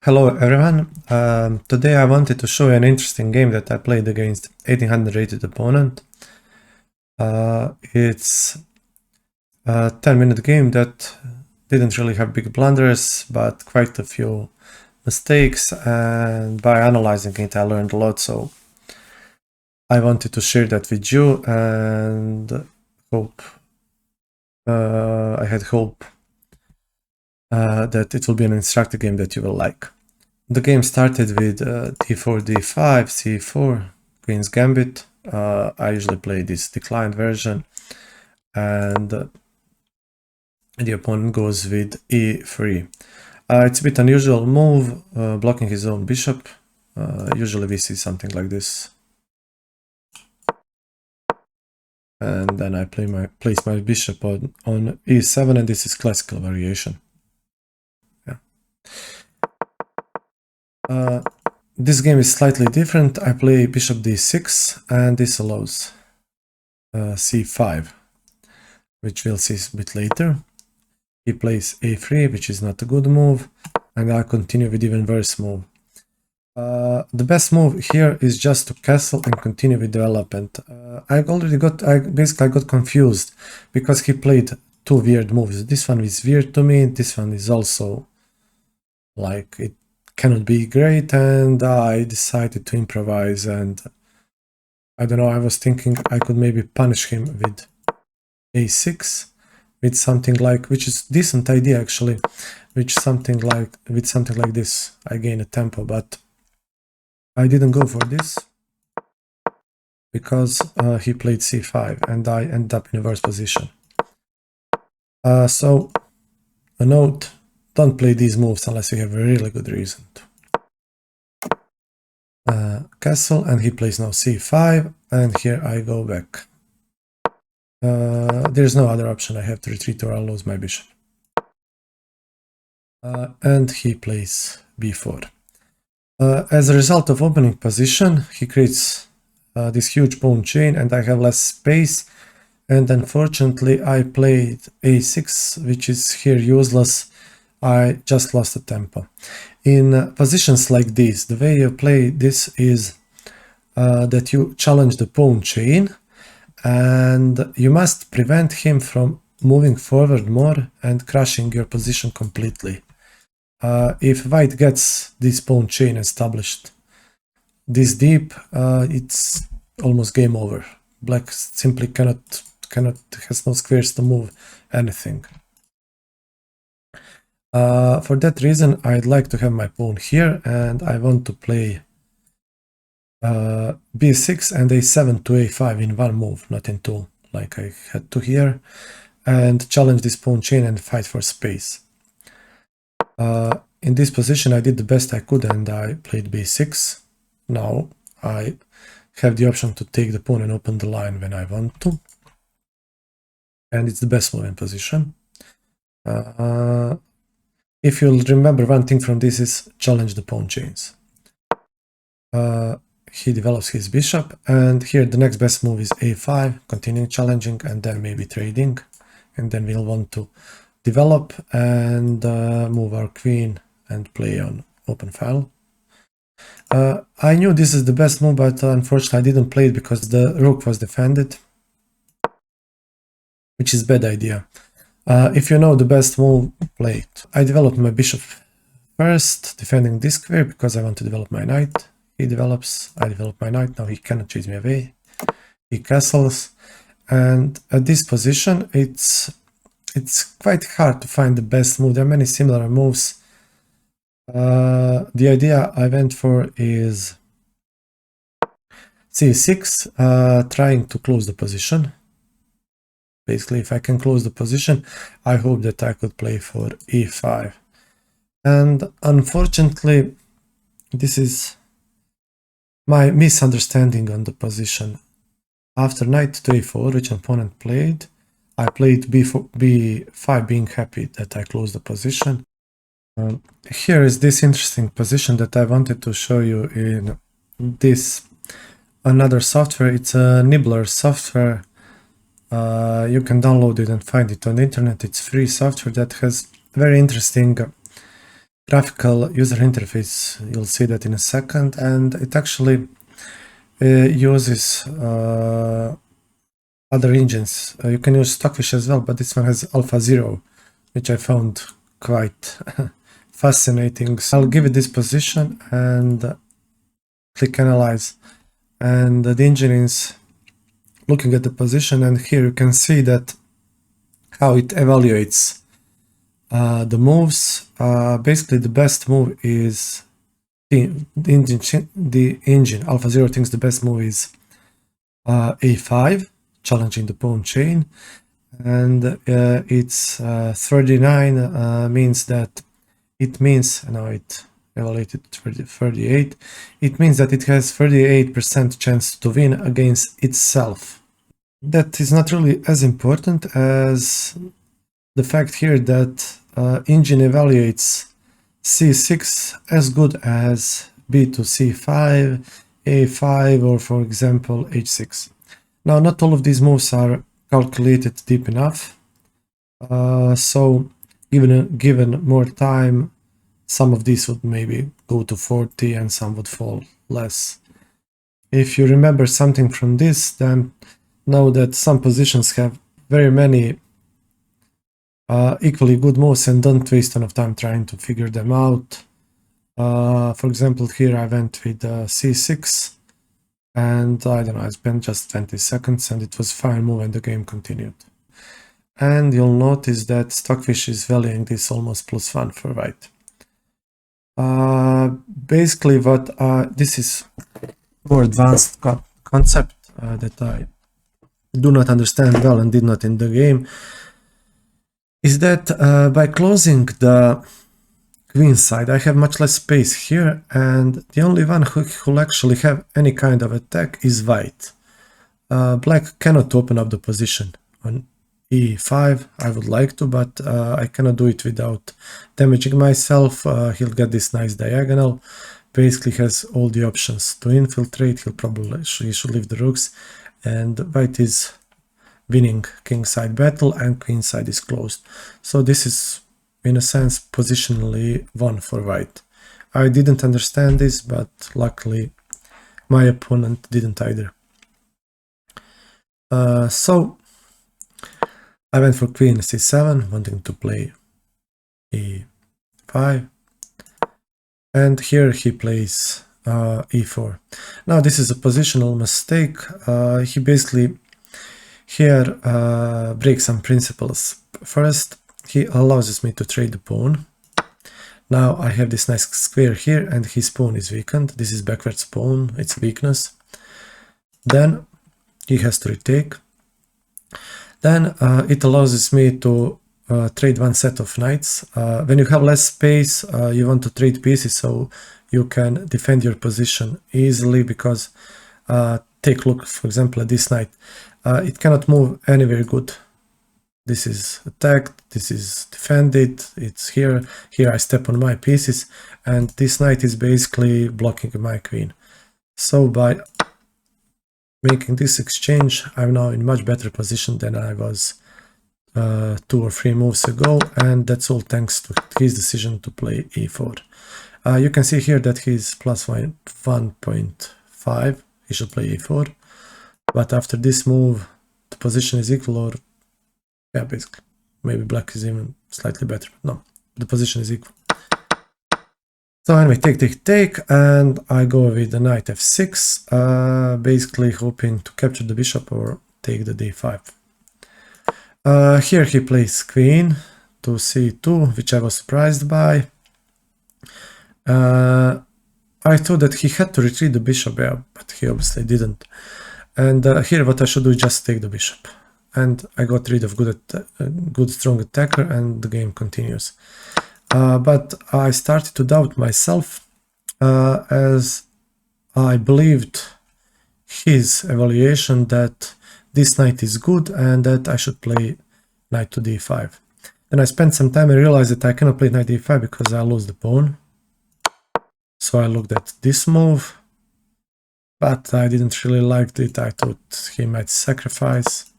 Hello everyone, today I wanted to show you an interesting game that I played against 1800 rated opponent. It's a 10-minute game that didn't really have big blunders, but quite a few mistakes, and by analyzing it I learned a lot, so I wanted to share that with you and I had hope that it will be an instructive game that you will like. The game started with d4, d5, c4, queen's gambit. I usually play this declined version, and the opponent goes with e3. It's a bit unusual move, blocking his own bishop. Usually we see something like this. And then I place my bishop on e7, and this is classical variation. This game is slightly different. I play bishop d6 and this allows c5, which we'll see a bit later. He plays a3, which is not a good move, and I'll continue with even worse move. The best move here is just to castle and continue with development. I basically got confused because he played two weird moves. This one is weird to me, this one is also like it cannot be great, and I decided to improvise, and I don't know, I was thinking I could maybe punish him with a6 with something like, which is decent idea actually, with something like this I gain a tempo, but I didn't go for this because he played c5 and I ended up in a worse position. So a note: don't play these moves unless you have a really good reason to. Castle, and he plays now c5, and here I go back. There's no other option, I have to retreat or I'll lose my bishop. And he plays b4. As a result of opening position, he creates this huge pawn chain, and I have less space, and unfortunately I played a6, which is here useless. I just lost the tempo. In positions like this, the way you play this is that you challenge the pawn chain, and you must prevent him from moving forward more and crushing your position completely. If white gets this pawn chain established this deep, it's almost game over. Black simply has no squares to move anything. For that reason, I'd like to have my pawn here, and I want to play b6 and a7 to a5 in one move, not in two, like I had to here, and challenge this pawn chain and fight for space. In this position I did the best I could, and I played b6. Now I have the option to take the pawn and open the line when I want to, and it's the best move in position. If you'll remember, one thing from this is challenge the pawn chains. He develops his bishop, and here the next best move is a5, continuing challenging, and then maybe trading, and then we'll want to develop and move our queen and play on open file. I knew this is the best move, but unfortunately I didn't play it because the rook was defended, which is a bad idea. If you know the best move, play it. I developed my bishop first, defending this square because I want to develop my knight. He develops, I develop my knight, now he cannot chase me away. He castles, and at this position it's quite hard to find the best move. There are many similar moves. The idea I went for is c6, trying to close the position. Basically, if I can close the position, I hope that I could play for e5. And unfortunately, this is my misunderstanding on the position. After knight to a4, which opponent played, I played b5, being happy that I closed the position. Here is this interesting position that I wanted to show you in this another software. It's a Nibbler software. You can download it and find it on the internet. It's free software that has very interesting graphical user interface. You'll see that in a second, and it actually uses other engines. You can use Stockfish as well, but this one has Alpha 0, which I found quite fascinating. So I'll give it this position and click Analyze. And the engine is looking at the position, and here you can see that how it evaluates the moves. Basically, the best move is the engine Alpha 0 thinks the best move is A5, challenging the pawn chain, and it's 39 means that it means now it evaluated 38. It means that it has 38% chance to win against itself. That is not really as important as the fact here that engine evaluates C6 as good as B to C5, A5, or for example H6. Now, not all of these moves are calculated deep enough, so given more time, some of these would maybe go to 40 and some would fall less. If you remember something from this, then know that some positions have very many equally good moves, and don't waste a ton of time trying to figure them out. For example, here I went with C6, and I don't know, I spent just 20 seconds and it was fine move and the game continued. And you'll notice that Stockfish is valuing this almost +1 for white. Basically what this is more advanced concept that I do not understand well and did not in the game, is that by closing the queen side, I have much less space here, and the only one who will actually have any kind of attack is white. Black cannot open up the position on E5. I would like to, but I cannot do it without damaging myself. He'll get this nice diagonal. Basically has all the options to infiltrate. He should leave the rooks, and white is winning kingside battle and queenside is closed. So this is, in a sense, positionally won for white. I didn't understand this, but luckily my opponent didn't either. So I went for queen c7, wanting to play e5, and here he plays e4. Now this is a positional mistake. He basically here breaks some principles. First, he allows me to trade the pawn. Now I have this nice square here and his pawn is weakened. This is backwards pawn, it's weakness. Then he has to retake. Then it allows me to trade one set of knights. When you have less space, you want to trade pieces so you can defend your position easily, because take a look, for example, at this knight. It cannot move anywhere good. This is attacked, this is defended, it's here. Here I step on my pieces, and this knight is basically blocking my queen. So by making this exchange, I'm now in much better position than I was 2 or 3 moves ago, and that's all thanks to his decision to play e4. You can see here that he's plus 1.5, he should play e4, but after this move the position is equal, or yeah, basically maybe black is even slightly better, but no, the position is equal. So anyway, take, and I go with the knight f6, basically hoping to capture the bishop or take the d5. Here he plays queen to c2, which I was surprised by. I thought that he had to retreat the bishop, yeah, but he obviously didn't. And here what I should do is just take the bishop. And I got rid of good strong attacker, and the game continues. But I started to doubt myself, as I believed his evaluation that this knight is good and that I should play knight to d5. Then I spent some time and realized that I cannot play knight d5 because I lose the pawn. So I looked at this move, but I didn't really like it. I thought he might sacrifice.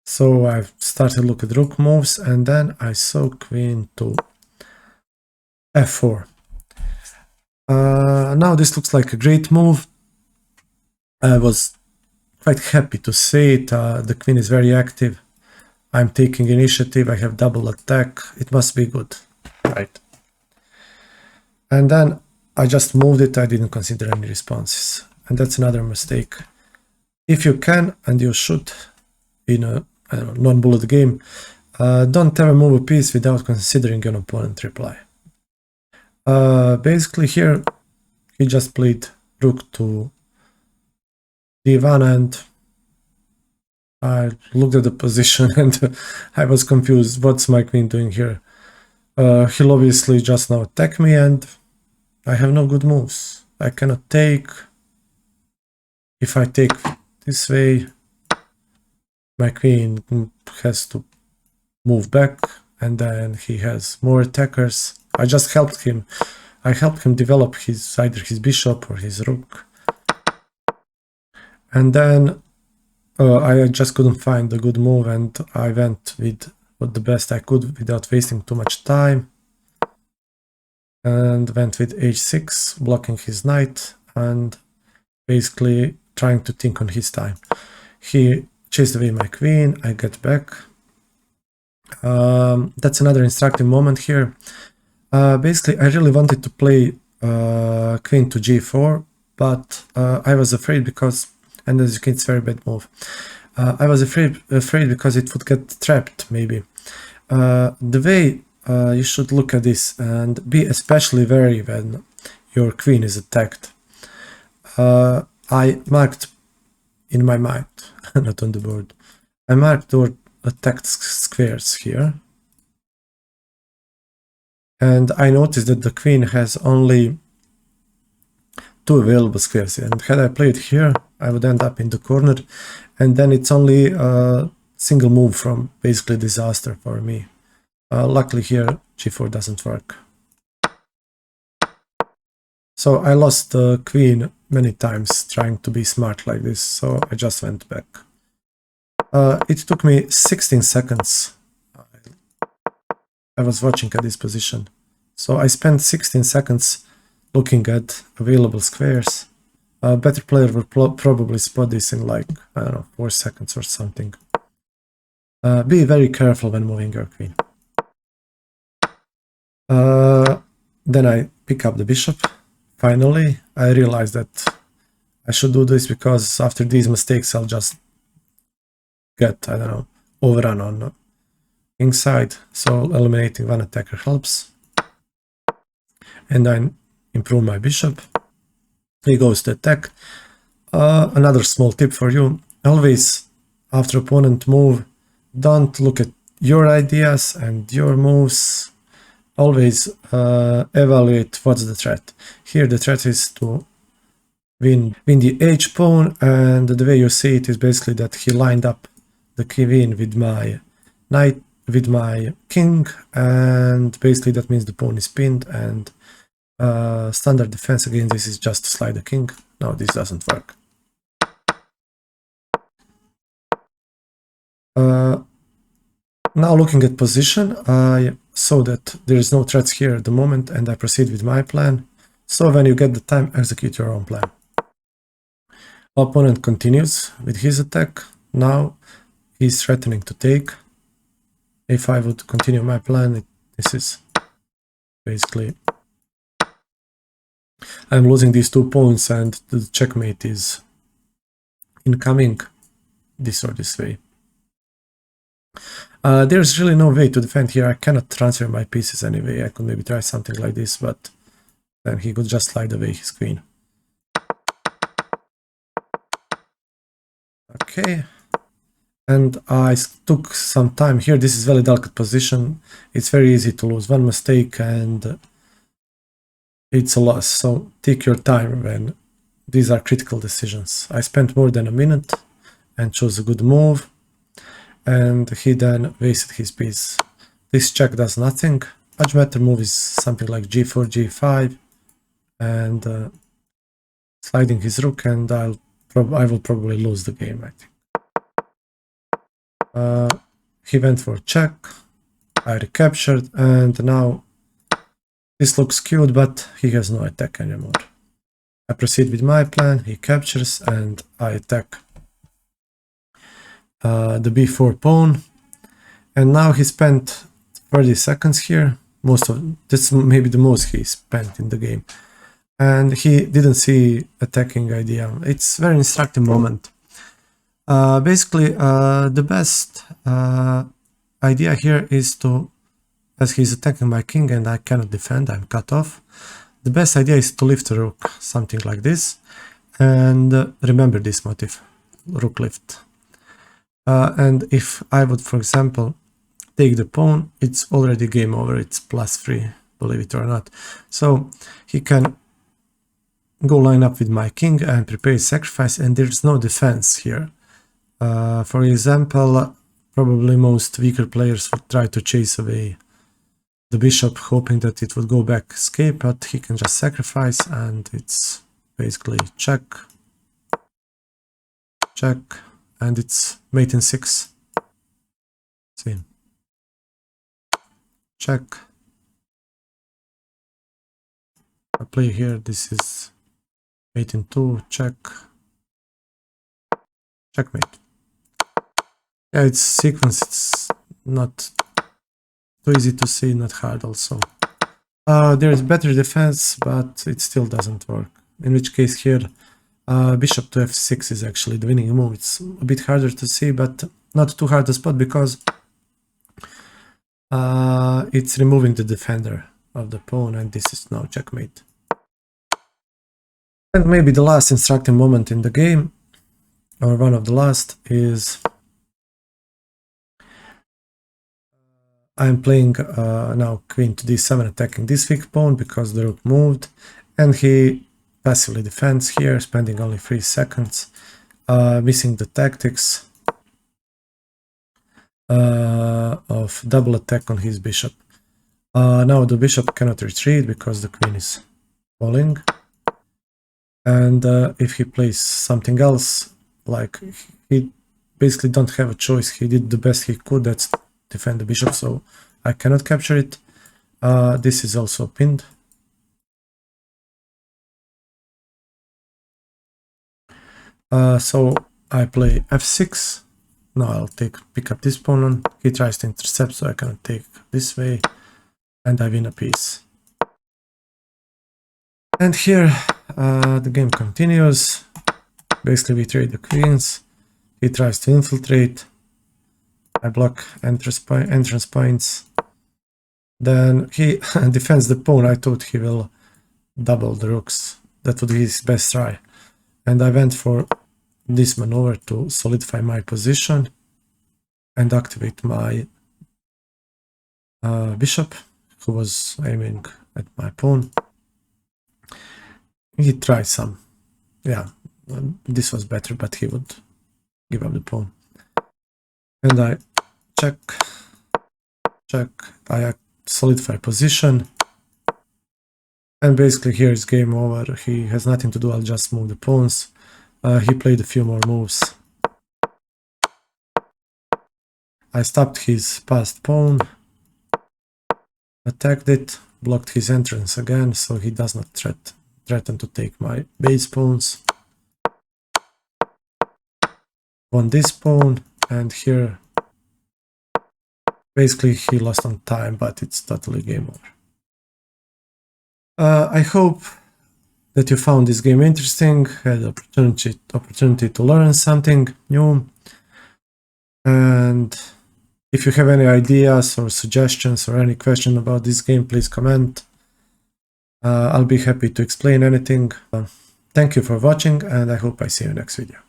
So I started to look at rook moves, and then I saw queen to f4. Now this looks like a great move. I was quite happy to see it. The queen is very active. I'm taking initiative. I have double attack. It must be good, right? And then I just moved it. I didn't consider any responses. And that's another mistake. If you can, and you should, in a non-bullet game, don't ever move a piece without considering your opponent's reply. Basically here, he just played rook to d1, and I looked at the position and I was confused. What's my queen doing here? He'll obviously just now attack me, and I have no good moves. I cannot take. If I take this way, my queen has to move back, and then he has more attackers. I just helped him. I helped him develop either his bishop or his rook. And then I just couldn't find a good move, and I went with the best I could without wasting too much time. And went with h6, blocking his knight, and basically trying to think on his time. He chased away my queen, I get back. That's another instructive moment here. Basically, I really wanted to play queen to g4, but I was afraid because, and as you can see, it's a very bad move. I was afraid because it would get trapped, maybe. The way you should look at this, and be especially wary when your queen is attacked. I marked in my mind, not on the board, I marked or attacked squares here. And I noticed that the queen has only 2 available squares, and had I played here, I would end up in the corner, and then it's only a single move from basically disaster for me. Luckily here, g4 doesn't work. So I lost the queen many times trying to be smart like this, so I just went back. It took me 16 seconds. I was watching at this position. So I spent 16 seconds looking at available squares. A better player will probably spot this in like, I don't know, 4 seconds or something. Be very careful when moving your queen. Then I pick up the bishop. Finally, I realized that I should do this because after these mistakes I'll just get, I don't know, overrun on inside. So eliminating one attacker helps. And I improve my bishop. He goes to attack. Another small tip for you. Always, after opponent move, don't look at your ideas and your moves. Always evaluate what's the threat. Here the threat is to win the h pawn, and the way you see it is basically that he lined up the queen with my knight, with my king, and basically that means the pawn is pinned, and standard defense against this is just to slide the king. No, this doesn't work. Now looking at position, I saw that there is no threats here at the moment, and I proceed with my plan. So when you get the time, execute your own plan. Opponent continues with his attack. Now he's threatening to take. If I would continue my plan, this is basically, I'm losing these 2 pawns, and the checkmate is incoming this or this way. There's really no way to defend here. I cannot transfer my pieces anyway. I could maybe try something like this, but then he could just slide away his queen. Okay. And I took some time here. This is very delicate position. It's very easy to lose one mistake and it's a loss. So take your time when these are critical decisions. I spent more than a minute and chose a good move. And he then wasted his piece. This check does nothing. Much better move is something like g4, g5, and sliding his rook, and I will probably lose the game, I think. He went for check. I recaptured, and now This looks cute, but he has no attack anymore. I proceed with my plan, he captures, and I attack the b4 pawn. And now he spent 30 seconds here. This may be the most he spent in the game. And he didn't see attacking idea. It's a very instructive moment. Basically, the best idea here is to, as he's attacking my king and I cannot defend, I'm cut off. The best idea is to lift a rook, something like this. And remember this motif, rook lift. And if I would, for example, take the pawn, it's already game over, it's +3, believe it or not. So he can go line up with my king and prepare sacrifice, and there's no defense here. For example, probably most weaker players would try to chase away the bishop, hoping that it would go back escape, but he can just sacrifice, and it's basically check, check, and it's mate in 6. See, check. I play here, this is mate in 2, check, checkmate. Yeah, it's sequence, it's not too easy to see, not hard also. There is better defense, but it still doesn't work. In which case here, bishop to f6 is actually the winning move. It's a bit harder to see, but not too hard to spot because it's removing the defender of the pawn, and this is now checkmate. And maybe the last instructive moment in the game, or one of the last, is I'm playing now queen to d7, attacking this weak pawn because the rook moved, and he passively defends here, spending only 3 seconds, missing the tactics of double attack on his bishop. Now the bishop cannot retreat because the queen is falling, and if he plays something else, like he basically don't have a choice, he did the best he could, that's defend the bishop, so I cannot capture it. This is also pinned. So I play f6. Now I'll pick up this pawn. He tries to intercept, so I cannot take this way, and I win a piece. And here the game continues. Basically we trade the queens. He tries to infiltrate. I block entrance points. Then he defends the pawn. I thought he will double the rooks. That would be his best try. And I went for this maneuver to solidify my position and activate my bishop, who was aiming at my pawn. He tried some. Yeah, this was better, but he would give up the pawn. And I check, check, I solidify position, and basically here is game over. He has nothing to do, I'll just move the pawns. He played a few more moves. I stopped his passed pawn, attacked it, blocked his entrance again, so he does not threaten to take my base pawns. Won this pawn, and here basically he lost on time, but it's totally game over. I hope that you found this game interesting, had the opportunity to learn something new, and if you have any ideas or suggestions or any question about this game, please comment. I'll be happy to explain anything. Thank you for watching, and I hope I see you next video.